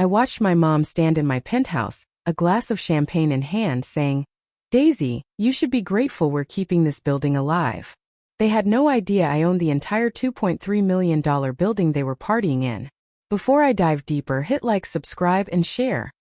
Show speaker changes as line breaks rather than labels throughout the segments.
I watched my mom stand in my penthouse, a glass of champagne in hand, saying, "Daisy, you should be grateful we're keeping this building alive." They had no idea I owned the entire $2.3 million building they were partying in. Before I dive deeper, hit like, subscribe, and share.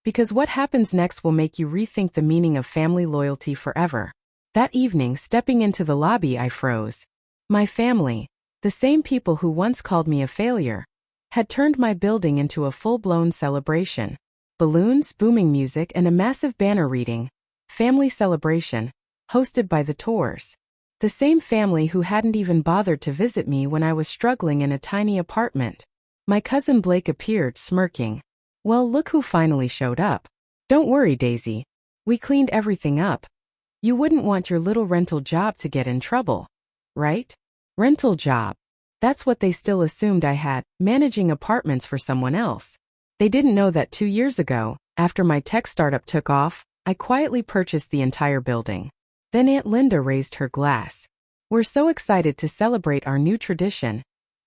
Because what happens next will make you rethink the meaning of family loyalty forever. That evening, stepping into the lobby, I froze. My family, the same people who once called me a failure, had turned my building into a full-blown celebration. Balloons, booming music, and a massive banner reading, "Family Celebration," hosted by the Tours. The same family who hadn't even bothered to visit me when I was struggling in a tiny apartment. My cousin Blake appeared, smirking. "Well, look who finally showed up. Don't worry, Daisy. We cleaned everything up. You wouldn't want your little rental job to get in trouble, right?" Rental job. That's what they still assumed I had, managing apartments for someone else. They didn't know that 2 years ago, after my tech startup took off, I quietly purchased the entire building. Then Aunt Linda raised her glass. "We're so excited to celebrate our new tradition,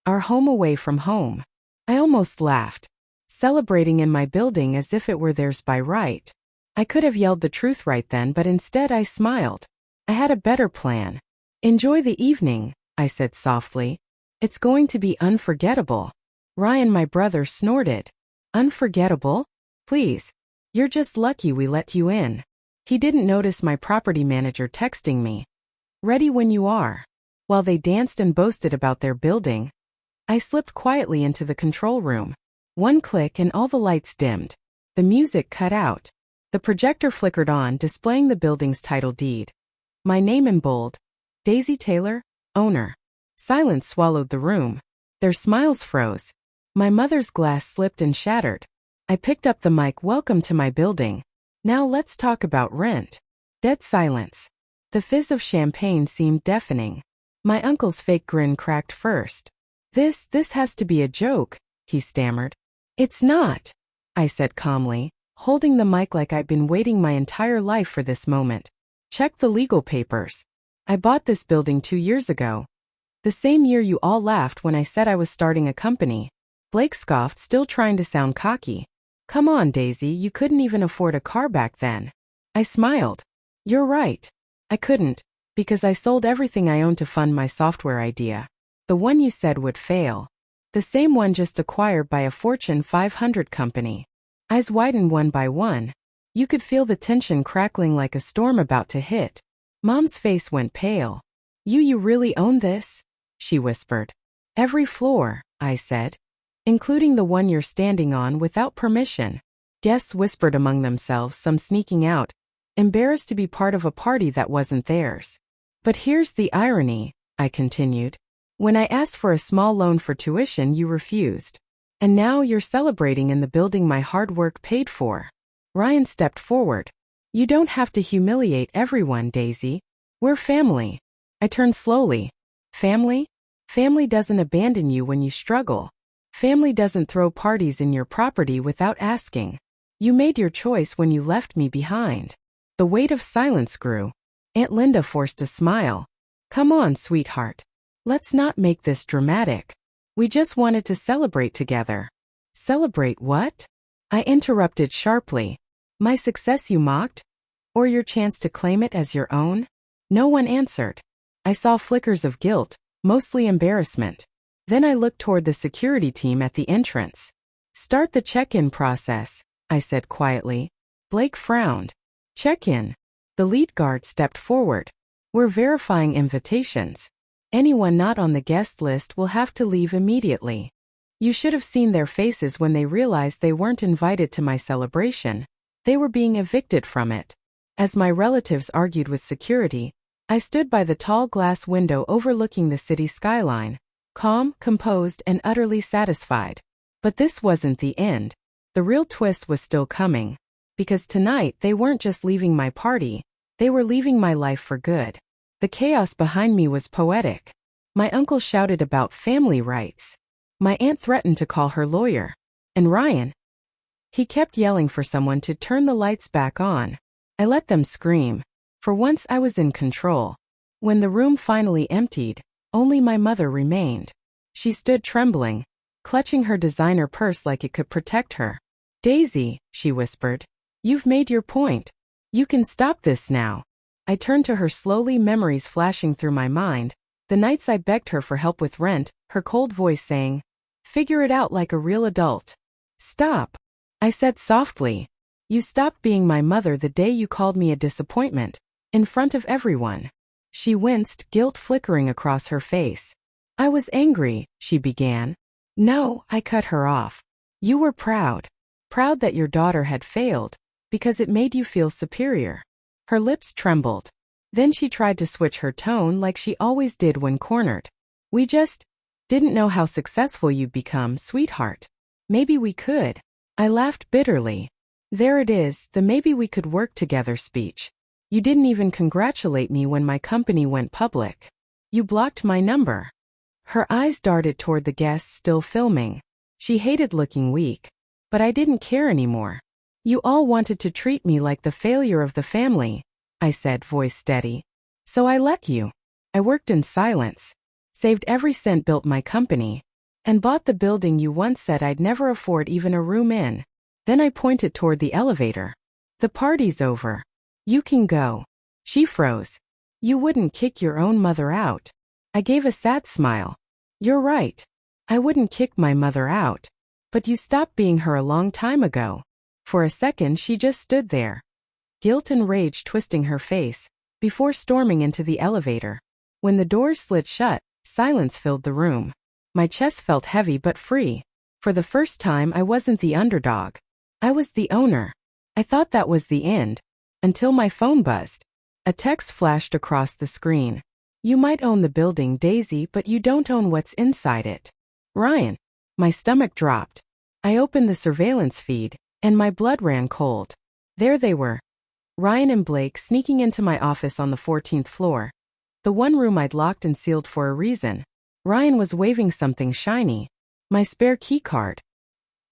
our home away from home." I almost laughed. Celebrating in my building as if it were theirs by right. I could have yelled the truth right then, but instead I smiled. I had a better plan. "Enjoy the evening," I said softly. "It's going to be unforgettable." Ryan, my brother, snorted. "Unforgettable? Please. You're just lucky we let you in." He didn't notice my property manager texting me, "Ready when you are." While they danced and boasted about their building, I slipped quietly into the control room. One click and all the lights dimmed. The music cut out. The projector flickered on, displaying the building's title deed. My name in bold, Daisy Taylor, owner. Silence swallowed the room. Their smiles froze. My mother's glass slipped and shattered. I picked up the mic. "Welcome to my building. Now let's talk about rent." Dead silence. The fizz of champagne seemed deafening. My uncle's fake grin cracked first. This has to be a joke," he stammered. "It's not," I said calmly, holding the mic like I'd been waiting my entire life for this moment. "Check the legal papers. I bought this building 2 years ago. The same year you all laughed when I said I was starting a company." Blake scoffed, still trying to sound cocky. "Come on, Daisy, you couldn't even afford a car back then." I smiled. "You're right. I couldn't, because I sold everything I owned to fund my software idea. The one you said would fail. The same one just acquired by a Fortune 500 company." Eyes widened one by one. You could feel the tension crackling like a storm about to hit. Mom's face went pale. You really own this?" she whispered. "Every floor," I said. "Including the one you're standing on without permission." Guests whispered among themselves, some sneaking out, embarrassed to be part of a party that wasn't theirs. "But here's the irony," I continued. "When I asked for a small loan for tuition, you refused. And now you're celebrating in the building my hard work paid for." Ryan stepped forward. "You don't have to humiliate everyone, Daisy. We're family." I turned slowly. "Family? Family doesn't abandon you when you struggle. Family doesn't throw parties in your property without asking. You made your choice when you left me behind." The weight of silence grew. Aunt Linda forced a smile. "Come on, sweetheart. Let's not make this dramatic. We just wanted to celebrate together." "Celebrate what?" I interrupted sharply. "My success you mocked? Or your chance to claim it as your own?" No one answered. I saw flickers of guilt, mostly embarrassment. Then I looked toward the security team at the entrance. "Start the check-in process," I said quietly. Blake frowned. "Check-in?" The lead guard stepped forward. "We're verifying invitations. Anyone not on the guest list will have to leave immediately." You should have seen their faces when they realized they weren't invited to my celebration. They were being evicted from it. As my relatives argued with security, I stood by the tall glass window overlooking the city skyline, calm, composed, and utterly satisfied. But this wasn't the end. The real twist was still coming. Because tonight they weren't just leaving my party, they were leaving my life for good. The chaos behind me was poetic. My uncle shouted about family rights. My aunt threatened to call her lawyer. And Ryan? He kept yelling for someone to turn the lights back on. I let them scream. For once I was in control. When the room finally emptied, only my mother remained. She stood trembling, clutching her designer purse like it could protect her. Daisy, she whispered. You've made your point. You can stop this now. I turned to her slowly, memories flashing through my mind. The nights I begged her for help with rent, her cold voice saying, "Figure it out like a real adult." "Stop," I said softly. "You stopped being my mother the day you called me a disappointment. In front of everyone." She winced, guilt flickering across her face. "I was angry," she began. "No," I cut her off. "You were proud. Proud that your daughter had failed, because it made you feel superior." Her lips trembled. Then she tried to switch her tone like she always did when cornered. "We just didn't know how successful you'd become, sweetheart. Maybe we could." I laughed bitterly. "There it is, the maybe we could work together speech. You didn't even congratulate me when my company went public. You blocked my number." Her eyes darted toward the guests still filming. She hated looking weak. But I didn't care anymore. "You all wanted to treat me like the failure of the family," I said, voice steady. "So I let you. I worked in silence. Saved every cent, built my company. And bought the building you once said I'd never afford even a room in." Then I pointed toward the elevator. "The party's over. You can go." She froze. "You wouldn't kick your own mother out." I gave a sad smile. "You're right. I wouldn't kick my mother out. But you stopped being her a long time ago." For a second she just stood there, guilt and rage twisting her face, before storming into the elevator. When the doors slid shut, silence filled the room. My chest felt heavy but free. For the first time I wasn't the underdog. I was the owner. I thought that was the end. Until my phone buzzed. A text flashed across the screen. "You might own the building, Daisy, but you don't own what's inside it. Ryan." My stomach dropped. I opened the surveillance feed, and my blood ran cold. There they were. Ryan and Blake sneaking into my office on the 14th floor. The one room I'd locked and sealed for a reason. Ryan was waving something shiny. My spare key card.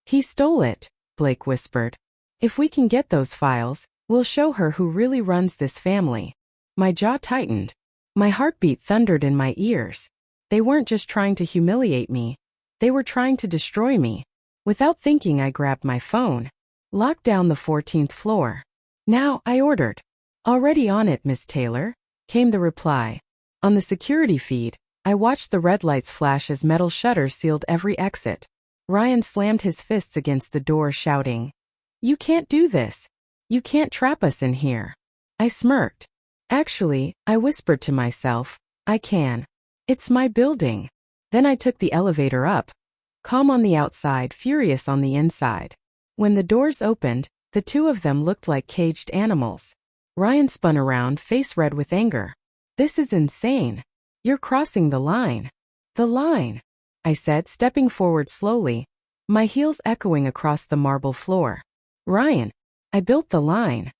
"He stole it," Blake whispered. "If we can get those files, we'll show her who really runs this family." My jaw tightened. My heartbeat thundered in my ears. They weren't just trying to humiliate me. They were trying to destroy me. Without thinking, I grabbed my phone. "Lock down the 14th floor. Now," I ordered. "Already on it, Miss Taylor," came the reply. On the security feed, I watched the red lights flash as metal shutters sealed every exit. Ryan slammed his fists against the door, shouting, "You can't do this. You can't trap us in here." I smirked. "Actually," I whispered to myself, "I can. It's my building." Then I took the elevator up. Calm on the outside, furious on the inside. When the doors opened, the two of them looked like caged animals. Ryan spun around, face red with anger. "This is insane. You're crossing the line." "The line," I said, stepping forward slowly, my heels echoing across the marble floor. "Ryan, I built the line.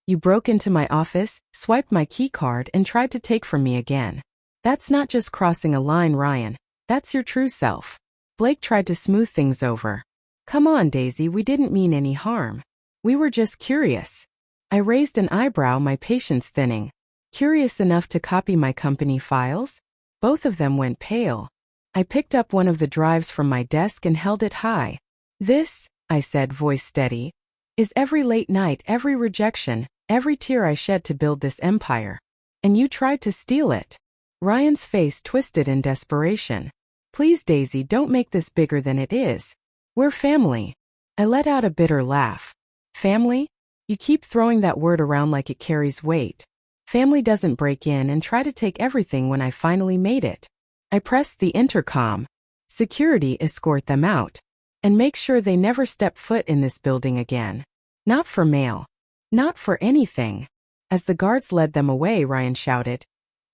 You broke into my office, swiped my key card, and tried to take from me again. That's not just crossing a line, Ryan. That's your true self." Blake tried to smooth things over. "Come on, Daisy, we didn't mean any harm. We were just curious." I raised an eyebrow, my patience thinning. "Curious enough to copy my company files?" Both of them went pale. I picked up one of the drives from my desk and held it high. "This," I said, voice steady, "is every late night, every rejection, every tear I shed to build this empire. And you tried to steal it." Ryan's face twisted in desperation. "Please, Daisy, don't make this bigger than it is. We're family." I let out a bitter laugh. "Family? You keep throwing that word around like it carries weight. Family doesn't break in and try to take everything when I finally made it." I pressed the intercom. "Security, escort them out. And make sure they never step foot in this building again. Not for mail. Not for anything." As the guards led them away, Ryan shouted,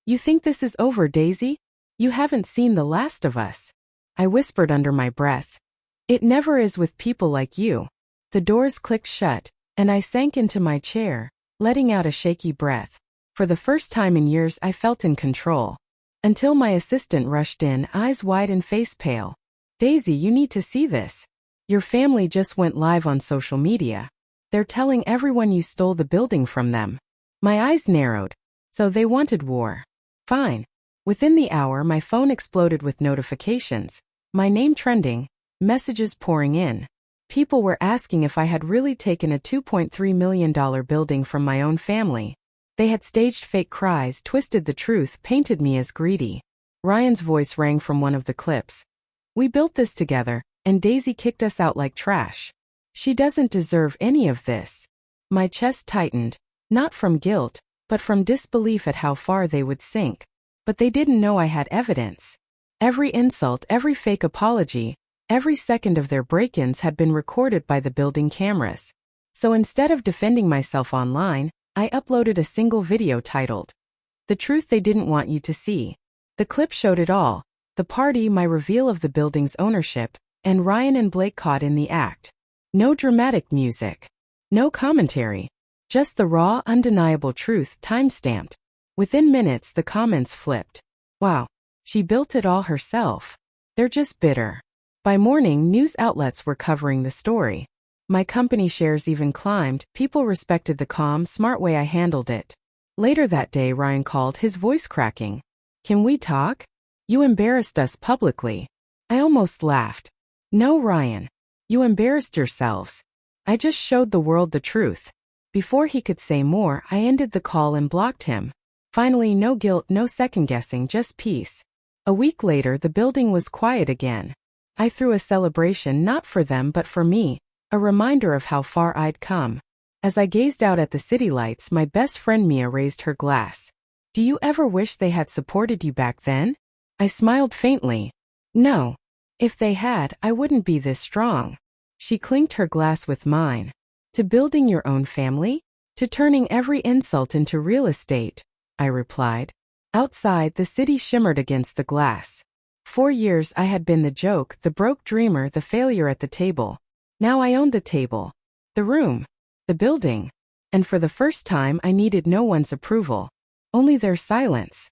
"You think this is over, Daisy? You haven't seen the last of us." I whispered under my breath, "It never is with people like you." The doors clicked shut, and I sank into my chair, letting out a shaky breath. For the first time in years, I felt in control. Until my assistant rushed in, eyes wide and face pale. "Daisy, you need to see this. Your family just went live on social media. They're telling everyone you stole the building from them." My eyes narrowed. So they wanted war. Fine. Within the hour, my phone exploded with notifications. My name trending, messages pouring in. People were asking if I had really taken a $2.3 million building from my own family. They had staged fake cries, twisted the truth, painted me as greedy. Ryan's voice rang from one of the clips. We built this together, and Daisy kicked us out like trash. She doesn't deserve any of this. My chest tightened, not from guilt, but from disbelief at how far they would sink. But they didn't know I had evidence. Every insult, every fake apology, every second of their break-ins had been recorded by the building cameras. So instead of defending myself online, I uploaded a single video titled, "The Truth They Didn't Want You to See." The clip showed it all: the party, my reveal of the building's ownership, and Ryan and Blake caught in the act. No dramatic music. No commentary. Just the raw, undeniable truth, time-stamped. Within minutes, the comments flipped. Wow, she built it all herself. They're just bitter. By morning, news outlets were covering the story. My company shares even climbed. People respected the calm, smart way I handled it. Later that day, Ryan called, his voice cracking. Can we talk? You embarrassed us publicly. I almost laughed. No, Ryan. You embarrassed yourselves. I just showed the world the truth. Before he could say more, I ended the call and blocked him. Finally, no guilt, no second-guessing, just peace. A week later, the building was quiet again. I threw a celebration not for them but for me, a reminder of how far I'd come. As I gazed out at the city lights, my best friend Mia raised her glass. Do you ever wish they had supported you back then? I smiled faintly. No. If they had, I wouldn't be this strong. She clinked her glass with mine. To building your own family? To turning every insult into real estate, I replied. Outside, the city shimmered against the glass. 4 years I had been the joke, the broke dreamer, the failure at the table. Now I owned the table, the room, the building. And for the first time, I needed no one's approval. Only their silence.